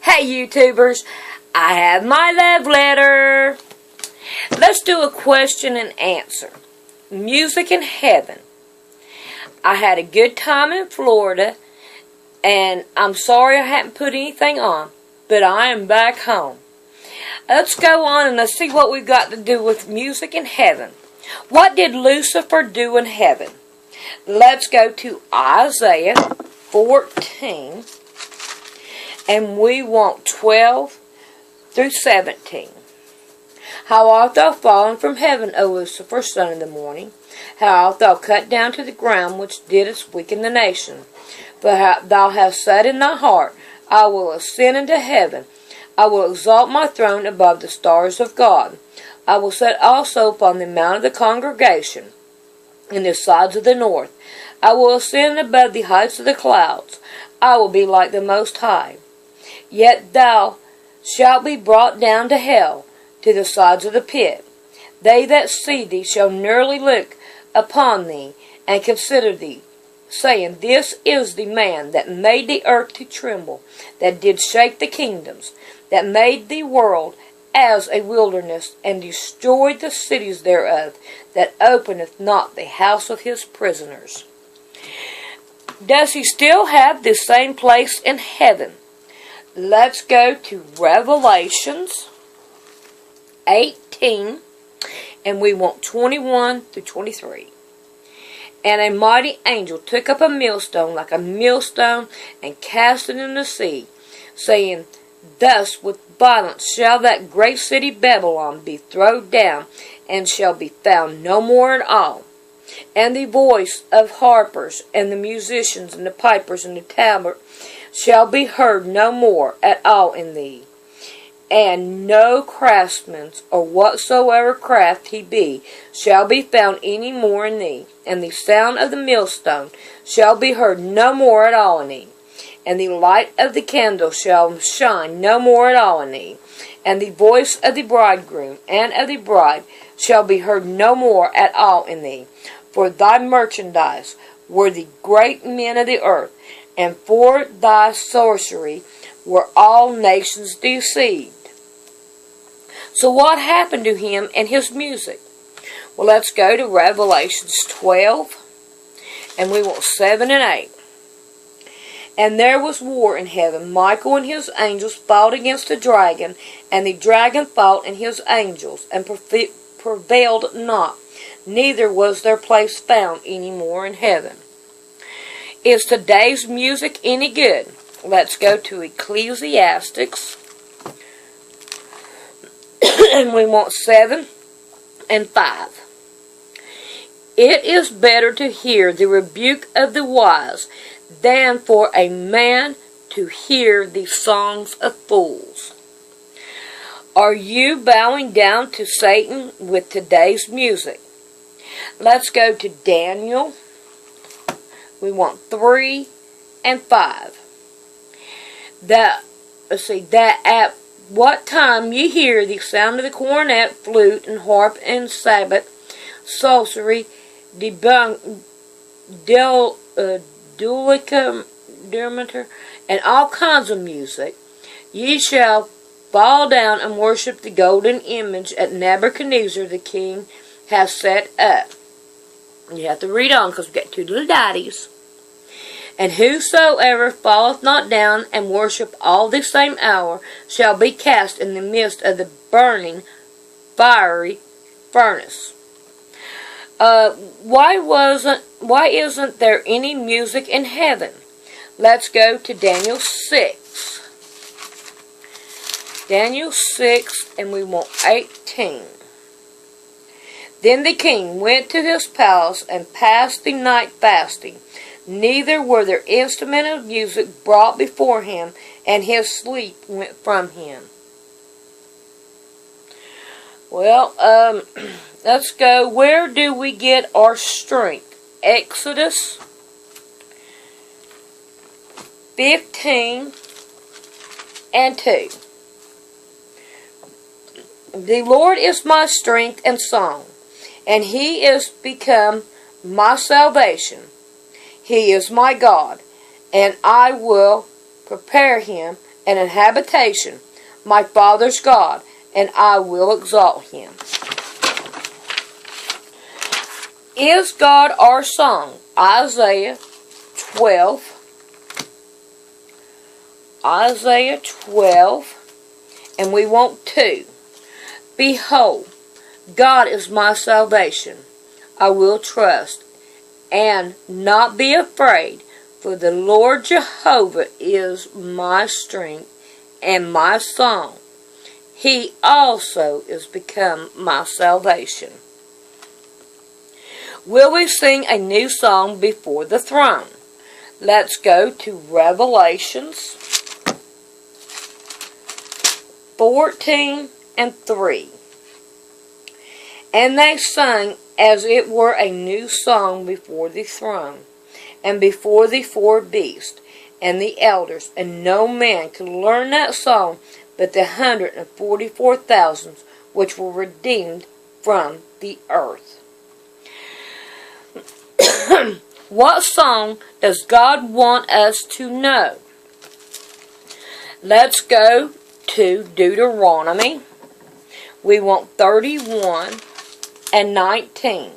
Hey YouTubers, I have my love letter. Let's do a question and answer. Music in heaven. I had a good time in Florida, and I'm sorry I hadn't put anything on, but I am back home. Let's go on and let's see what we've got to do with music in heaven. What did Lucifer do in heaven? Let's go to Isaiah 14, and we want 12 through 17. How art thou fallen from heaven, O Lucifer, son of the morning? How art thou cut down to the ground, which didst weaken the nation? For thou hast said in thy heart, I will ascend into heaven. I will exalt my throne above the stars of God. I will sit also upon the mount of the congregation, in the sides of the north. I will ascend above the heights of the clouds. I will be like the Most High. Yet thou shalt be brought down to hell, to the sides of the pit. They that see thee shall narrowly look upon thee, and consider thee, saying, This is the man that made the earth to tremble, that did shake the kingdoms, that made the world as a wilderness, and destroyed the cities thereof, that openeth not the house of his prisoners. Does he still have the same place in heaven? Let's go to Revelations 18, and we want 21 through 23. And a mighty angel took up a millstone like a millstone, and cast it in the sea, saying, Thus with violence shall that great city Babylon be thrown down, and shall be found no more at all. And the voice of harpers, and the musicians, and the pipers, and the tabret shall be heard no more at all in thee. And no craftsman's, or whatsoever craft he be, shall be found any more in thee. And the sound of the millstone shall be heard no more at all in thee. And the light of the candle shall shine no more at all in thee. And the voice of the bridegroom and of the bride shall be heard no more at all in thee. For thy merchandise were the great men of the earth, and for thy sorcery were all nations deceived. So what happened to him and his music? Well, let's go to Revelations 12, and we want 7 and 8. And there was war in heaven. Michael and his angels fought against the dragon, and the dragon fought and his angels, and prevailed not. Neither was their place found any more in heaven. Is today's music any good? Let's go to Ecclesiastes, and we want 7 and 5. It is better to hear the rebuke of the wise than for a man to hear the songs of fools. Are you bowing down to Satan with today's music? Let's go to Daniel. We want 3 and 5. That at what time ye hear the sound of the cornet, flute, and harp, and sabbath, sorcery, dulicameter, and all kinds of music, ye shall fall down and worship the golden image that Nebuchadnezzar the king has set up. You have to read on because we got two little daddies. And whosoever falleth not down and worship all the same hour shall be cast in the midst of the burning fiery furnace. Why isn't there any music in heaven? Let's go to Daniel 6. Daniel 6, and we want 18. Then the king went to his palace and passed the night fasting. Neither were there instruments of music brought before him, and his sleep went from him. Well, let's go. Where do we get our strength? Exodus 15 and 2. The Lord is my strength and song, and he is become my salvation. He is my God, and I will prepare him and an habitation, my father's God, and I will exalt him. Is God our song? Isaiah 12. Isaiah 12. And we want 2. Behold, God is my salvation. I will trust and not be afraid, for the Lord Jehovah is my strength and my song. He also is become my salvation. Will we sing a new song before the throne? Let's go to Revelations 14:3. And they sang as it were a new song before the throne, and before the 4 beasts, and the elders, and no man could learn that song but the 144,000 which were redeemed from the earth. What song does God want us to know? Let's go to Deuteronomy. We want 31:19.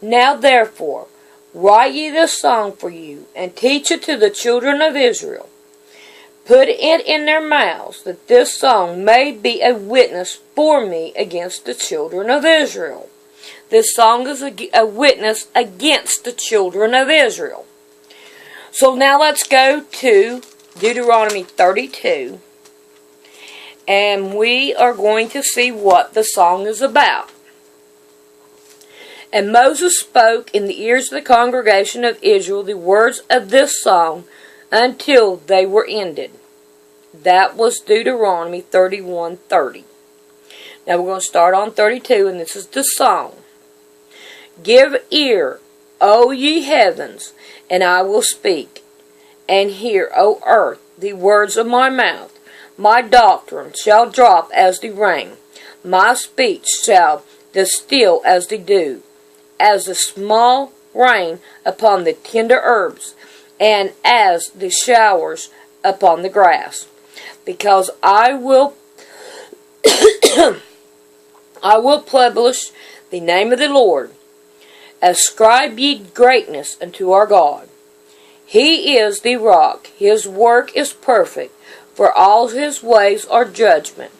Now therefore, write ye this song for you, and teach it to the children of Israel. Put it in their mouths, that this song may be a witness for me against the children of Israel. This song is a witness against the children of Israel. So now let's go to Deuteronomy 32. And we are going to see what the song is about. And Moses spoke in the ears of the congregation of Israel the words of this song until they were ended. That was Deuteronomy 31:30. Now we're going to start on 32, and this is the song. Give ear, O ye heavens, and I will speak, and hear, O earth, the words of my mouth. My doctrine shall drop as the rain, my speech shall distill as the dew, as the small rain upon the tender herbs, and as the showers upon the grass. Because I will publish the name of the Lord. Ascribe ye greatness unto our God. He is the rock, his work is perfect, for all his ways are judgment.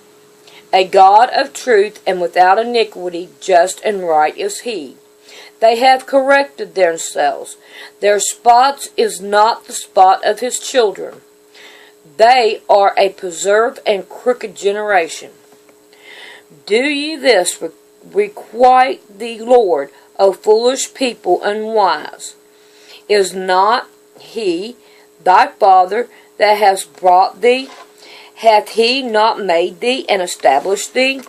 A God of truth and without iniquity, just and right is he. They have corrected themselves. Their spots is not the spot of his children. They are a preserved and crooked generation. Do ye this, requite the Lord, O foolish people unwise. Is not he thy father that has brought thee? Hath he not made thee and established thee?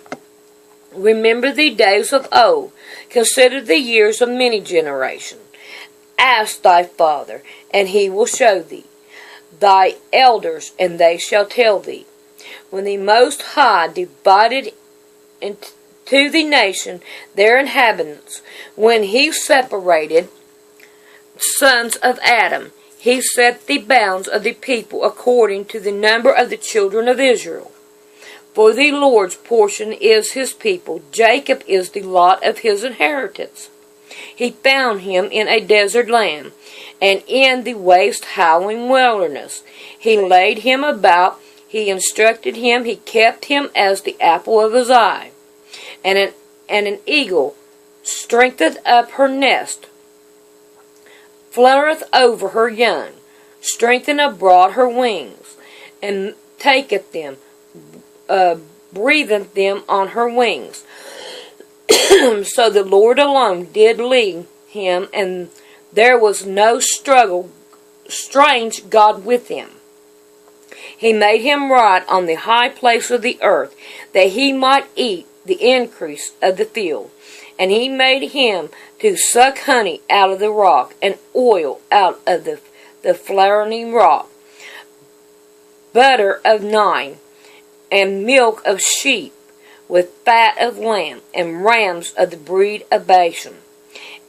Remember the days of old. Consider the years of many generations. Ask thy father, and he will show thee. Thy elders, and they shall tell thee. When the Most High divided into the nation their inhabitants, when he separated sons of Adam, he set the bounds of the people according to the number of the children of Israel. For the Lord's portion is his people, Jacob is the lot of his inheritance. He found him in a desert land, and in the waste howling wilderness. He laid him about, he instructed him, he kept him as the apple of his eye. And an eagle strengtheneth up her nest, fluttereth over her young, strengtheneth abroad her wings, and taketh them, breatheth them on her wings. So the Lord alone did lead him, and there was no strange God with him. He made him ride on the high place of the earth, that he might eat the increase of the field. And he made him to suck honey out of the rock, and oil out of the flowering rock, butter of kine, and milk of sheep, with fat of lamb, and rams of the breed of Bashan,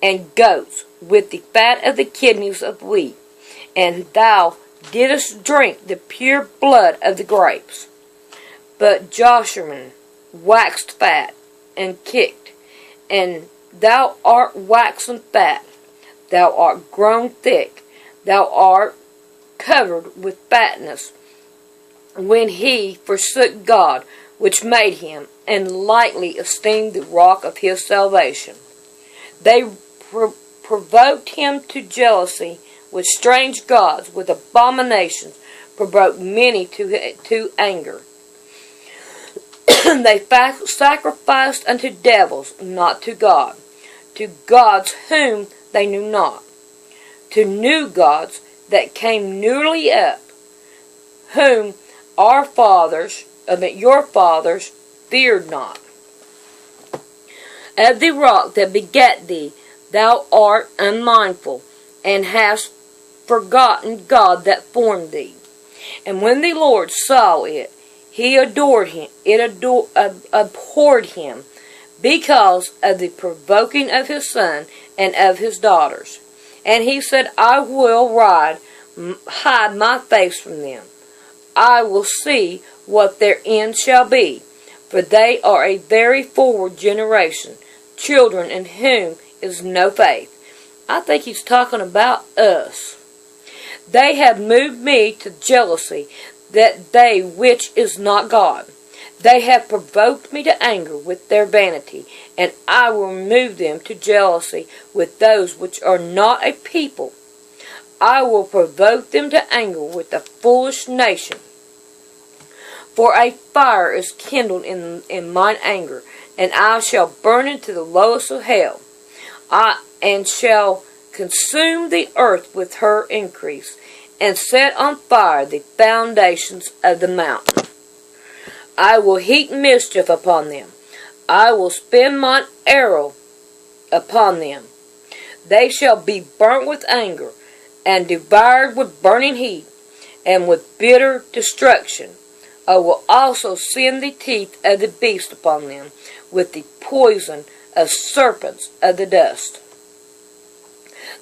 and goats, with the fat of the kidneys of wheat. And thou didst drink the pure blood of the grapes. But Joshaman waxed fat, and kicked, and thou art waxen fat, thou art grown thick, thou art covered with fatness, when he forsook God, which made him, and lightly esteemed the rock of his salvation. They provoked him to jealousy with strange gods, with abominations, provoked many to anger. They sacrificed unto devils, not to God, to gods whom they knew not, to new gods that came newly up, whom your fathers feared not. Of the rock that begat thee, thou art unmindful, and hast forgotten God that formed thee. And when the Lord saw it, he abhorred him, because of the provoking of his son and of his daughters. And he said, I will hide my face from them. I will see what their end shall be, for they are a very forward generation, children in whom is no faith. I think he's talking about us. They have moved me to jealousy, that they which is not God. They have provoked me to anger with their vanity, and I will remove them to jealousy with those which are not a people. I will provoke them to anger with the foolish nation. For a fire is kindled in mine anger, and I shall burn into the lowest of hell, and shall consume the earth with her increase, and set on fire the foundations of the mountain. I will heap mischief upon them. I will spin mine arrow upon them. They shall be burnt with anger, and devoured with burning heat, and with bitter destruction. I will also send the teeth of the beast upon them, with the poison of serpents of the dust.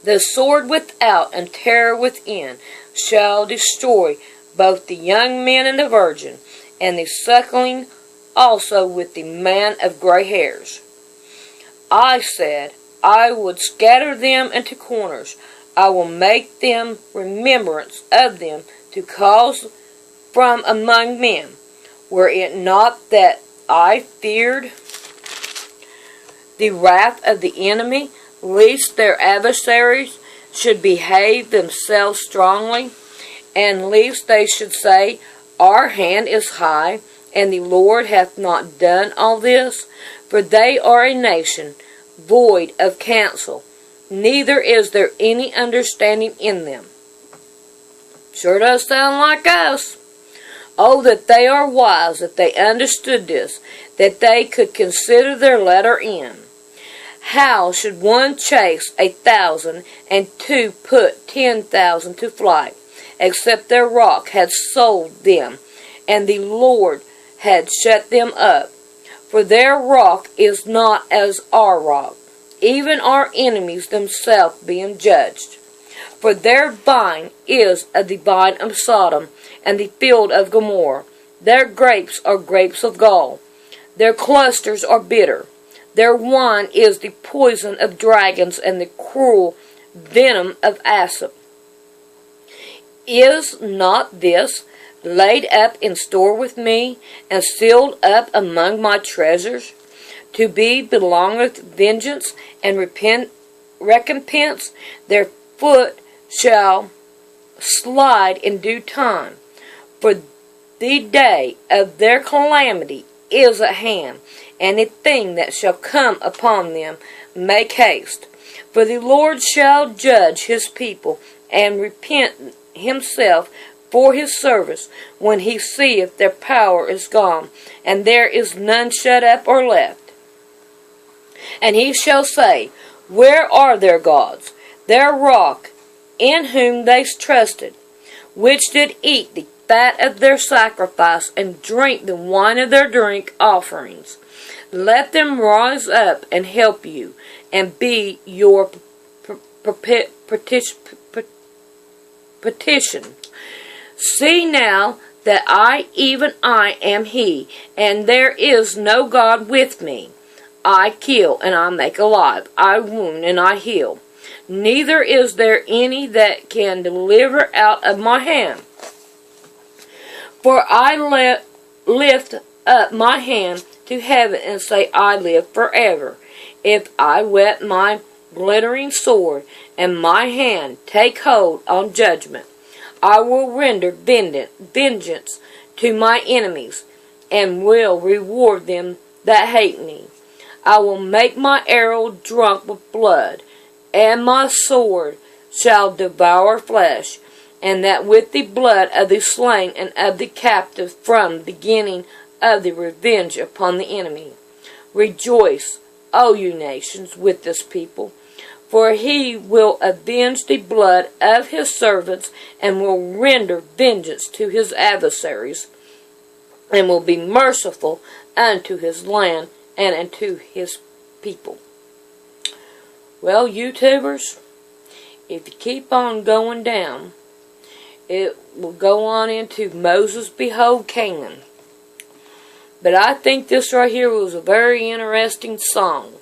The sword without and terror within shall destroy both the young men and the virgin, and the suckling also with the man of gray hairs. I said, I would scatter them into corners. I will make them remembrance of them to cause from among men. Were it not that I feared the wrath of the enemy, lest their adversaries should behave themselves strongly, and lest they should say, Our hand is high, and the Lord hath not done all this? For they are a nation void of counsel, neither is there any understanding in them. Sure does sound like us. Oh, that they are wise, that they understood this, that they could consider their letter end. How should one chase 1,000, and two put 10,000 to flight, except their rock had sold them, and the Lord had shut them up? For their rock is not as our rock, even our enemies themselves being judged. For their vine is of the vine of Sodom, and the field of Gomorrah. Their grapes are grapes of gall. Their clusters are bitter. Their wine is the poison of dragons, and the cruel venom of asp. Is not this laid up in store with me, and sealed up among my treasures? To be belongeth vengeance and recompense. Their foot shall slide in due time. For the day of their calamity is at hand, and a thing that shall come upon them make haste. For the Lord shall judge his people, and repent himself for his service, when he seeth their power is gone, and there is none shut up or left. And he shall say, Where are their gods, their rock, in whom they trusted, which did eat the fat of their sacrifice, and drink the wine of their drink offerings? Let them rise up and help you, and be your petition. See now that even I am he, and there is no God with me. I kill, and I make alive. I wound, and I heal. Neither is there any that can deliver out of my hand. For I lift up my hand to heaven and say, I live forever. If I whet my glittering sword, and my hand take hold on judgment, I will render vengeance to my enemies, and will reward them that hate me. I will make my arrow drunk with blood, and my sword shall devour flesh, and that with the blood of the slain and of the captive from the beginning of the revenge upon the enemy. Rejoice, O you nations, with this people, for he will avenge the blood of his servants, and will render vengeance to his adversaries, and will be merciful unto his land and unto his people. Well, YouTubers, if you keep on going down, it will go on into Moses Behold Canaan. But I think this right here was a very interesting song.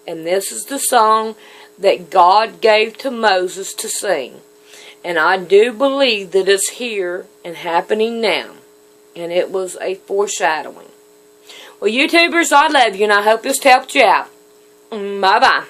And this is the song that God gave to Moses to sing. And I do believe that it's here and happening now. And it was a foreshadowing. Well, YouTubers, I love you, and I hope this helped you out. Bye-bye.